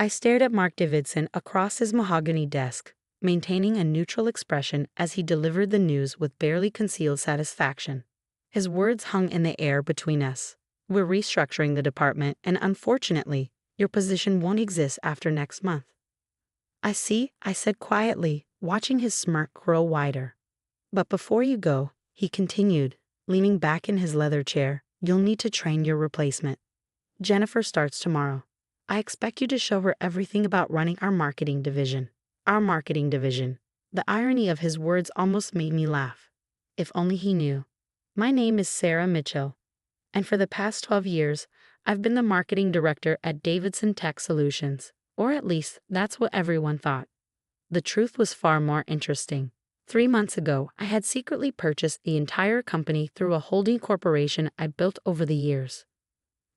I stared at Mark Davidson across his mahogany desk, maintaining a neutral expression as he delivered the news with barely concealed satisfaction. His words hung in the air between us. We're restructuring the department, and unfortunately, your position won't exist after next month. I see, I said quietly, watching his smirk grow wider. But before you go, he continued, leaning back in his leather chair, you'll need to train your replacement. Jennifer starts tomorrow. I expect you to show her everything about running our marketing division. Our marketing division. The irony of his words almost made me laugh. If only he knew. My name is Sarah Mitchell, and for the past 12 years, I've been the marketing director at Davidson Tech Solutions, or at least that's what everyone thought. The truth was far more interesting. 3 months ago, I had secretly purchased the entire company through a holding corporation I'd built over the years.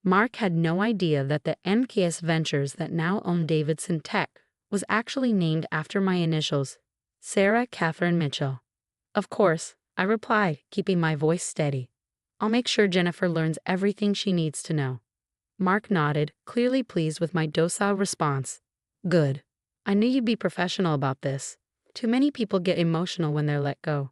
Mark had no idea that the MKS Ventures that now own Davidson Tech was actually named after my initials, Sarah Catherine Mitchell. Of course, I replied, keeping my voice steady. I'll make sure Jennifer learns everything she needs to know. Mark nodded, clearly pleased with my docile response. Good. I knew you'd be professional about this. Too many people get emotional when they're let go.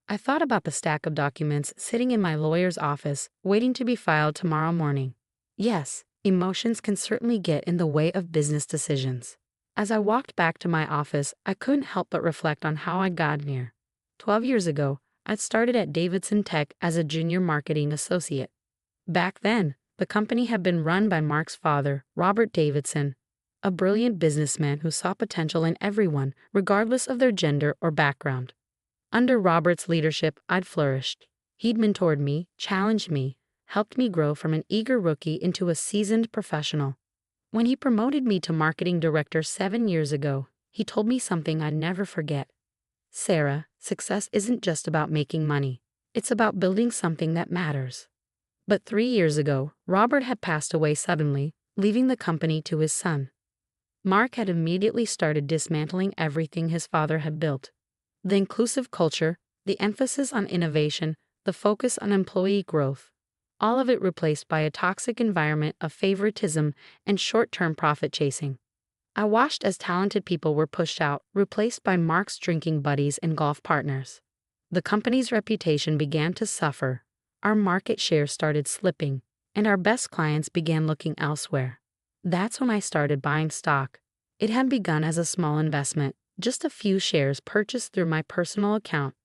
I thought about the stack of documents sitting in my lawyer's office, waiting to be filed tomorrow morning. Yes, emotions can certainly get in the way of business decisions. As I walked back to my office, I couldn't help but reflect on how I got here. 12 years ago, I'd started at Davidson Tech as a junior marketing associate. Back then, the company had been run by Mark's father, Robert Davidson, a brilliant businessman who saw potential in everyone, regardless of their gender or background. Under Robert's leadership, I'd flourished. He'd mentored me, challenged me, helped me grow from an eager rookie into a seasoned professional. When he promoted me to marketing director 7 years ago, he told me something I'd never forget. Sarah, success isn't just about making money. It's about building something that matters. But 3 years ago, Robert had passed away suddenly, leaving the company to his son. Mark had immediately started dismantling everything his father had built. The inclusive culture, the emphasis on innovation, the focus on employee growth. All of it replaced by a toxic environment of favoritism and short-term profit chasing. I watched as talented people were pushed out, replaced by Mark's drinking buddies and golf partners. The company's reputation began to suffer, our market share started slipping, and our best clients began looking elsewhere. That's when I started buying stock. It had begun as a small investment, just a few shares purchased through my personal account.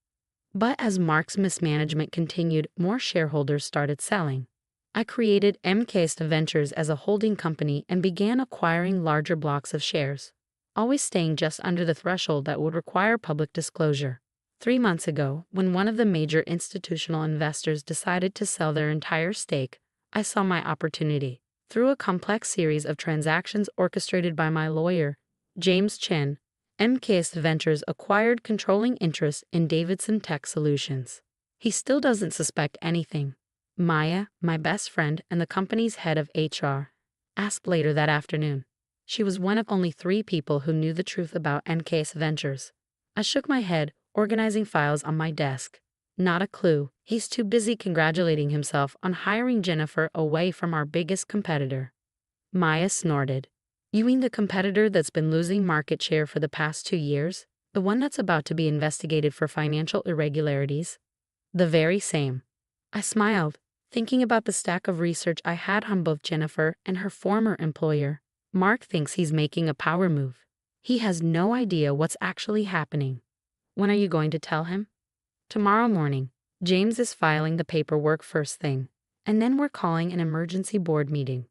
But as Mark's mismanagement continued, more shareholders started selling. I created MKS Ventures as a holding company and began acquiring larger blocks of shares, always staying just under the threshold that would require public disclosure. 3 months ago, when one of the major institutional investors decided to sell their entire stake, I saw my opportunity. Through a complex series of transactions orchestrated by my lawyer, James Chen, MKS Ventures acquired controlling interest in Davidson Tech Solutions. He still doesn't suspect anything. Maya, my best friend and the company's head of HR, asked later that afternoon. She was one of only 3 people who knew the truth about MKS Ventures. I shook my head, organizing files on my desk. Not a clue. He's too busy congratulating himself on hiring Jennifer away from our biggest competitor. Maya snorted. You mean the competitor that's been losing market share for the past 2 years? The one that's about to be investigated for financial irregularities? The very same. I smiled, thinking about the stack of research I had on both Jennifer and her former employer. Mark thinks he's making a power move. He has no idea what's actually happening. When are you going to tell him? Tomorrow morning. James is filing the paperwork first thing, and then we're calling an emergency board meeting.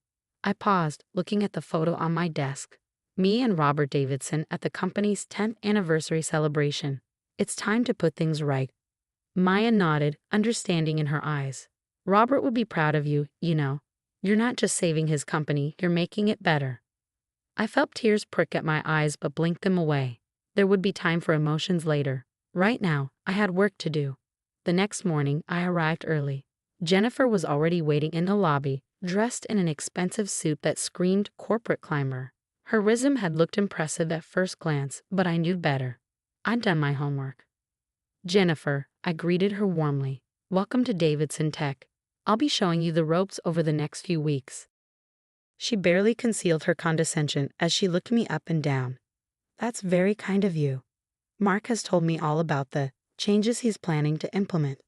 I paused, looking at the photo on my desk. Me and Robert Davidson at the company's 10th anniversary celebration. It's time to put things right. Maya nodded, understanding in her eyes. Robert would be proud of you, you know. You're not just saving his company, you're making it better. I felt tears prick at my eyes but blinked them away. There would be time for emotions later. Right now, I had work to do. The next morning, I arrived early. Jennifer was already waiting in the lobby, dressed in an expensive suit that screamed corporate climber. Her resume had looked impressive at first glance, but I knew better. I'd done my homework. Jennifer, I greeted her warmly. Welcome to Davidson Tech. I'll be showing you the ropes over the next few weeks. She barely concealed her condescension as she looked me up and down. That's very kind of you. Mark has told me all about the changes he's planning to implement.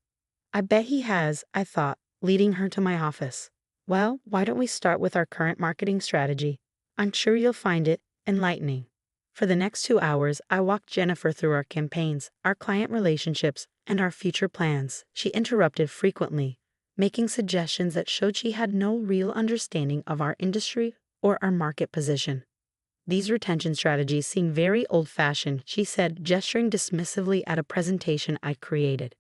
I bet he has, I thought, leading her to my office. Well, why don't we start with our current marketing strategy? I'm sure you'll find it enlightening. For the next 2 hours, I walked Jennifer through our campaigns, our client relationships, and our future plans. She interrupted frequently, making suggestions that showed she had no real understanding of our industry or our market position. These retention strategies seem very old-fashioned, she said, gesturing dismissively at a presentation I created.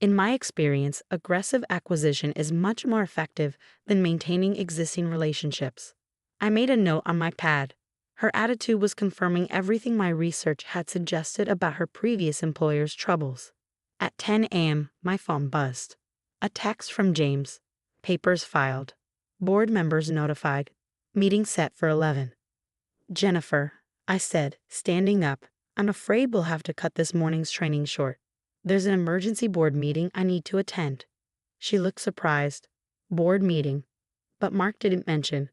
In my experience, aggressive acquisition is much more effective than maintaining existing relationships. I made a note on my pad. Her attitude was confirming everything my research had suggested about her previous employer's troubles. At 10 a.m., my phone buzzed. A text from James. Papers filed. Board members notified. Meeting set for 11. Jennifer, I said, standing up, I'm afraid we'll have to cut this morning's training short. There's an emergency board meeting I need to attend. She looked surprised. Board meeting. But Mark didn't mention.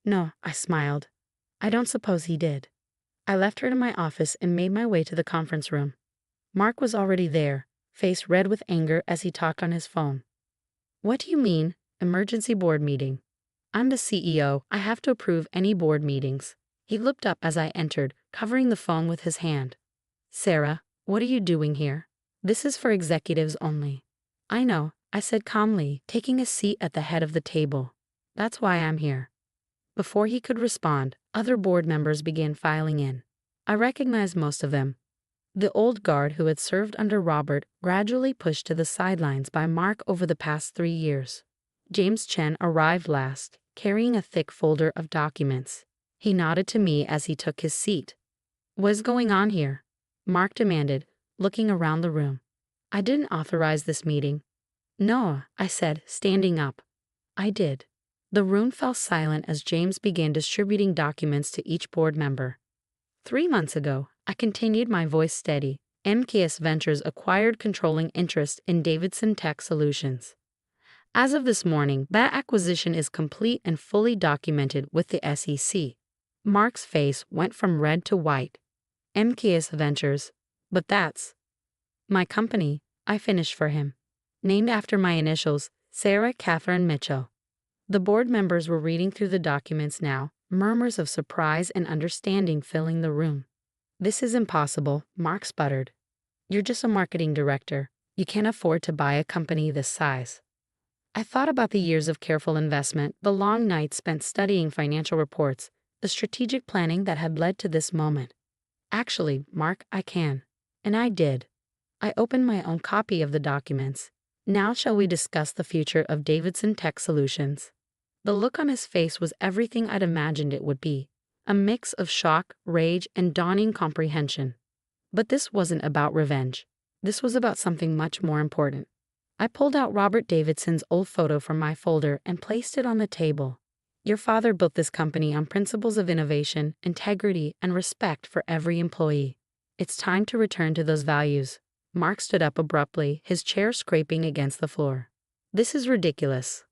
No, I smiled. I don't suppose he did. I left her to my office and made my way to the conference room. Mark was already there, face red with anger as he talked on his phone. What do you mean, emergency board meeting? I'm the CEO. I have to approve any board meetings. He looked up as I entered, covering the phone with his hand. Sarah, what are you doing here? This is for executives only. I know, I said calmly, taking a seat at the head of the table. That's why I'm here. Before he could respond, other board members began filing in. I recognized most of them. The old guard who had served under Robert, gradually pushed to the sidelines by Mark over the past 3 years. James Chen arrived last, carrying a thick folder of documents. He nodded to me as he took his seat. What's going on here? Mark demanded, looking around the room. I didn't authorize this meeting. No, I said, standing up. I did. The room fell silent as James began distributing documents to each board member. 3 months ago, I continued, my voice steady, MKS Ventures acquired controlling interest in Davidson Tech Solutions. As of this morning, that acquisition is complete and fully documented with the SEC. Mark's face went from red to white. MKS Ventures. But that's my company, I finished for him. Named after my initials, Sarah Catherine Mitchell. The board members were reading through the documents now, murmurs of surprise and understanding filling the room. This is impossible, Mark sputtered. You're just a marketing director. You can't afford to buy a company this size. I thought about the years of careful investment, the long nights spent studying financial reports, the strategic planning that had led to this moment. Actually, Mark, I can. And I did. I opened my own copy of the documents. Now shall we discuss the future of Davidson Tech Solutions? The look on his face was everything I'd imagined it would be, a mix of shock, rage, and dawning comprehension. But this wasn't about revenge. This was about something much more important. I pulled out Robert Davidson's old photo from my folder and placed it on the table. Your father built this company on principles of innovation, integrity, and respect for every employee. It's time to return to those values. Mark stood up abruptly, his chair scraping against the floor. This is ridiculous.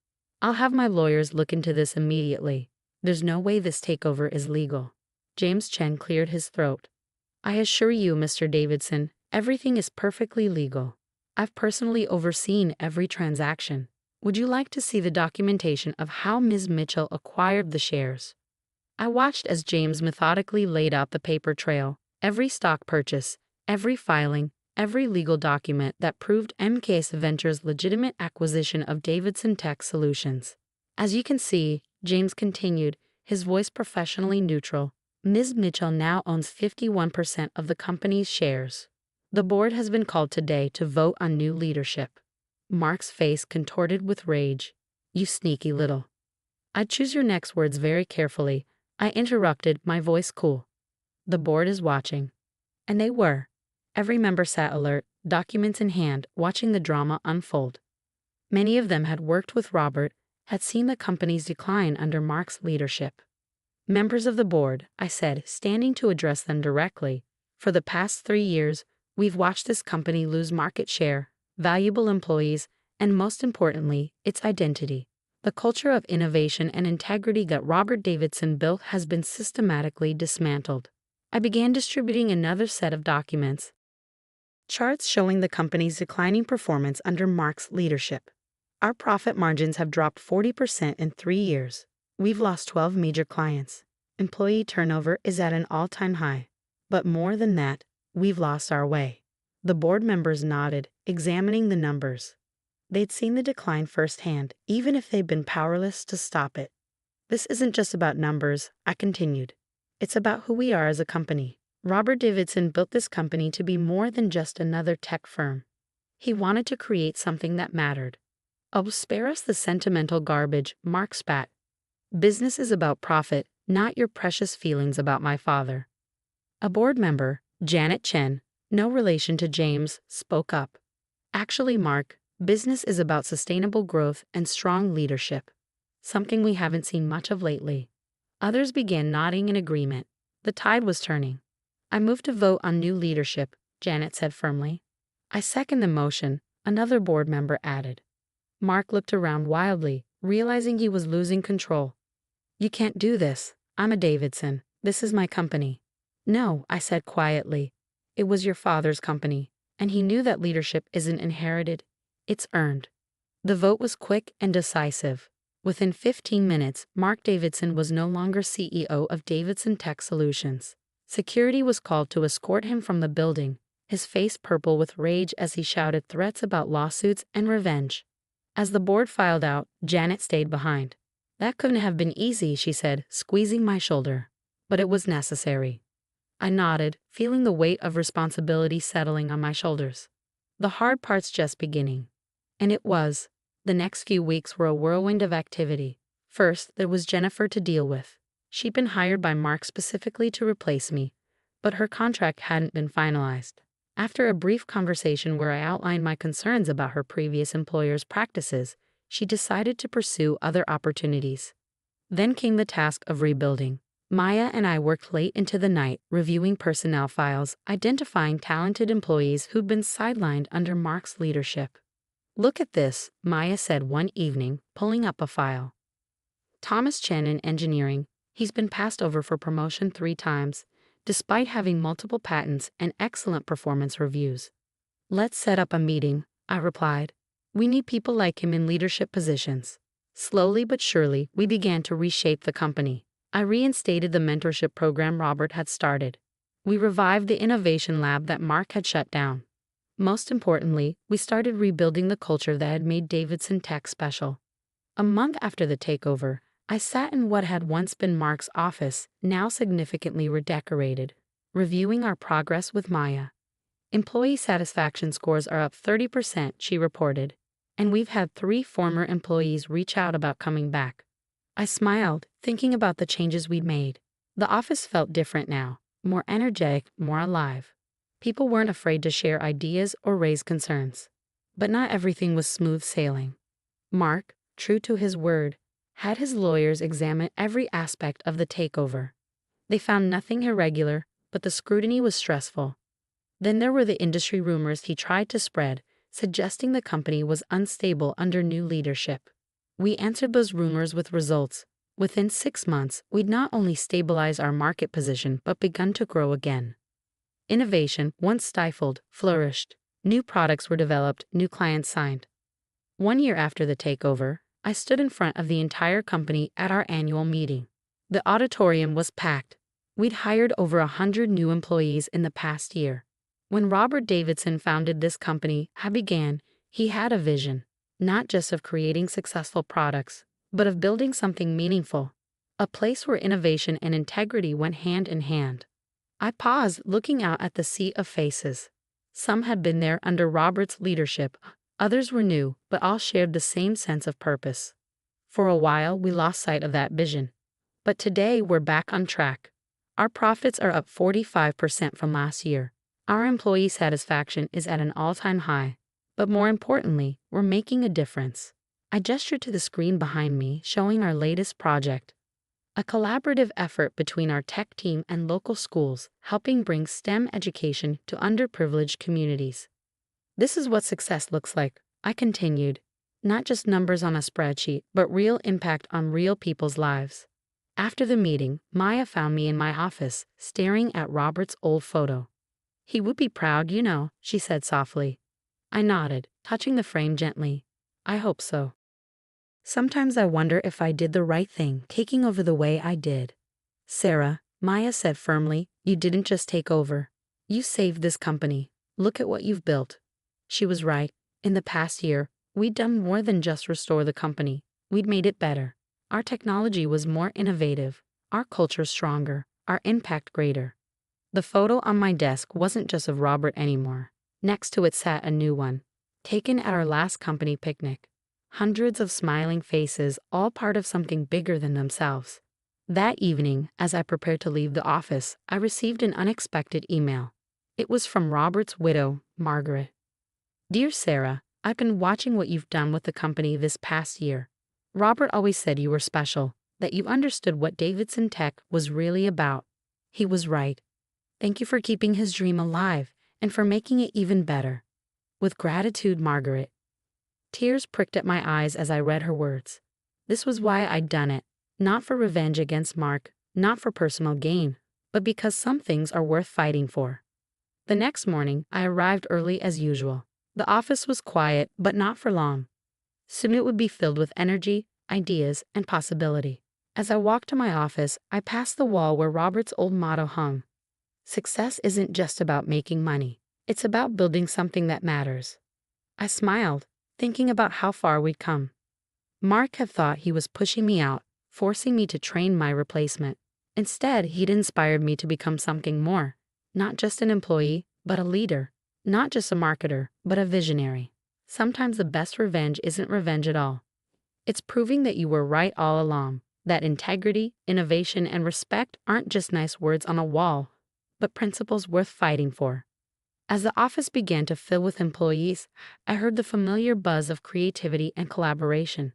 I'll have my lawyers look into this immediately. There's no way this takeover is legal. James Chen cleared his throat. I assure you, Mr. Davidson, everything is perfectly legal. I've personally overseen every transaction. Would you like to see the documentation of how Ms. Mitchell acquired the shares? I watched as James methodically laid out the paper trail, every stock purchase, every filing, every legal document that proved MKS Ventures' legitimate acquisition of Davidson Tech Solutions. As you can see, James continued, his voice professionally neutral, Ms. Mitchell now owns 51% of the company's shares. The board has been called today to vote on new leadership. Mark's face contorted with rage. You sneaky little. I'd choose your next words very carefully. I interrupted, my voice cool. The board is watching. And they were. Every member sat alert, documents in hand, watching the drama unfold. Many of them had worked with Robert, had seen the company's decline under Mark's leadership. Members of the board, I said, standing to address them directly, for the past 3 years, we've watched this company lose market share, valuable employees, and most importantly, its identity. The culture of innovation and integrity that Robert Davidson built has been systematically dismantled. I began distributing another set of documents, charts showing the company's declining performance under Mark's leadership. Our profit margins have dropped 40% in 3 years. We've lost 12 major clients. Employee turnover is at an all-time high. But more than that, we've lost our way. The board members nodded, examining the numbers. They'd seen the decline firsthand, even if they'd been powerless to stop it. This isn't just about numbers, I continued. It's about who we are as a company. Robert Davidson built this company to be more than just another tech firm. He wanted to create something that mattered. Oh, spare us the sentimental garbage, Mark spat. Business is about profit, not your precious feelings about my father. A board member, Janet Chen, no relation to James, spoke up. Actually, Mark, business is about sustainable growth and strong leadership. Something we haven't seen much of lately. Others began nodding in agreement. The tide was turning. I moved to vote on new leadership, Janet said firmly. I second the motion, another board member added. Mark looked around wildly, realizing he was losing control. You can't do this. I'm a Davidson. This is my company. No, I said quietly. It was your father's company, and he knew that leadership isn't inherited. It's earned. The vote was quick and decisive. Within 15 minutes, Mark Davidson was no longer CEO of Davidson Tech Solutions. Security was called to escort him from the building, his face purple with rage as he shouted threats about lawsuits and revenge. As the board filed out, Janet stayed behind. That couldn't have been easy, she said, squeezing my shoulder. But it was necessary. I nodded, feeling the weight of responsibility settling on my shoulders. The hard part's just beginning. And it was. The next few weeks were a whirlwind of activity. First, there was Jennifer to deal with. She'd been hired by Mark specifically to replace me, but her contract hadn't been finalized. After a brief conversation where I outlined my concerns about her previous employer's practices, she decided to pursue other opportunities. Then came the task of rebuilding. Maya and I worked late into the night, reviewing personnel files, identifying talented employees who'd been sidelined under Mark's leadership. Look at this, Maya said one evening, pulling up a file. Thomas Chen in engineering, he's been passed over for promotion 3 times, despite having multiple patents and excellent performance reviews. Let's set up a meeting, I replied. We need people like him in leadership positions. Slowly but surely, we began to reshape the company. I reinstated the mentorship program Robert had started. We revived the innovation lab that Mark had shut down. Most importantly, we started rebuilding the culture that had made Davidson Tech special. A month after the takeover, I sat in what had once been Mark's office, now significantly redecorated, reviewing our progress with Maya. Employee satisfaction scores are up 30%, she reported, and we've had 3 former employees reach out about coming back. I smiled, thinking about the changes we'd made. The office felt different now, more energetic, more alive. People weren't afraid to share ideas or raise concerns. But not everything was smooth sailing. Mark, true to his word, had his lawyers examine every aspect of the takeover. They found nothing irregular, but the scrutiny was stressful. Then there were the industry rumors he tried to spread, suggesting the company was unstable under new leadership. We answered those rumors with results. Within 6 months, we'd not only stabilized our market position but begun to grow again. Innovation, once stifled, flourished. New products were developed, new clients signed. 1 year after the takeover, I stood in front of the entire company at our annual meeting. The auditorium was packed. We'd hired over 100 new employees in the past year. When Robert Davidson founded this company, he had a vision, not just of creating successful products, but of building something meaningful, a place where innovation and integrity went hand in hand. I paused, looking out at the sea of faces. Some had been there under Robert's leadership, others were new, but all shared the same sense of purpose. For a while, we lost sight of that vision. But today, we're back on track. Our profits are up 45% from last year. Our employee satisfaction is at an all-time high. But more importantly, we're making a difference. I gestured to the screen behind me, showing our latest project. A collaborative effort between our tech team and local schools, helping bring STEM education to underprivileged communities. This is what success looks like, I continued. Not just numbers on a spreadsheet, but real impact on real people's lives. After the meeting, Maya found me in my office, staring at Robert's old photo. "He would be proud, she said softly. I nodded, touching the frame gently. "I hope so. Sometimes I wonder if I did the right thing, taking over the way I did." "Sarah," Maya said firmly, "you didn't just take over. You saved this company. Look at what you've built." She was right. In the past year, we'd done more than just restore the company. We'd made it better. Our technology was more innovative, our culture stronger, our impact greater. The photo on my desk wasn't just of Robert anymore. Next to it sat a new one, taken at our last company picnic. Hundreds of smiling faces, all part of something bigger than themselves. That evening, as I prepared to leave the office, I received an unexpected email. It was from Robert's widow, Margaret. "Dear Sarah, I've been watching what you've done with the company this past year. Robert always said you were special, that you understood what Davidson Tech was really about. He was right. Thank you for keeping his dream alive and for making it even better. With gratitude, Margaret." Tears pricked at my eyes as I read her words. This was why I'd done it, not for revenge against Mark, not for personal gain, but because some things are worth fighting for. The next morning, I arrived early as usual. The office was quiet, but not for long. Soon it would be filled with energy, ideas, and possibility. As I walked to my office, I passed the wall where Robert's old motto hung. "Success isn't just about making money. It's about building something that matters." I smiled, thinking about how far we'd come. Mark had thought he was pushing me out, forcing me to train my replacement. Instead, he'd inspired me to become something more. Not just an employee, but a leader. Not just a marketer, but a visionary. Sometimes the best revenge isn't revenge at all. It's proving that you were right all along, that integrity, innovation, and respect aren't just nice words on a wall, but principles worth fighting for. As the office began to fill with employees, I heard the familiar buzz of creativity and collaboration.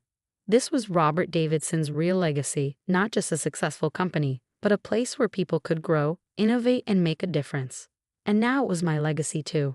This was Robert Davidson's real legacy, not just a successful company, but a place where people could grow, innovate, and make a difference. And now it was my legacy too.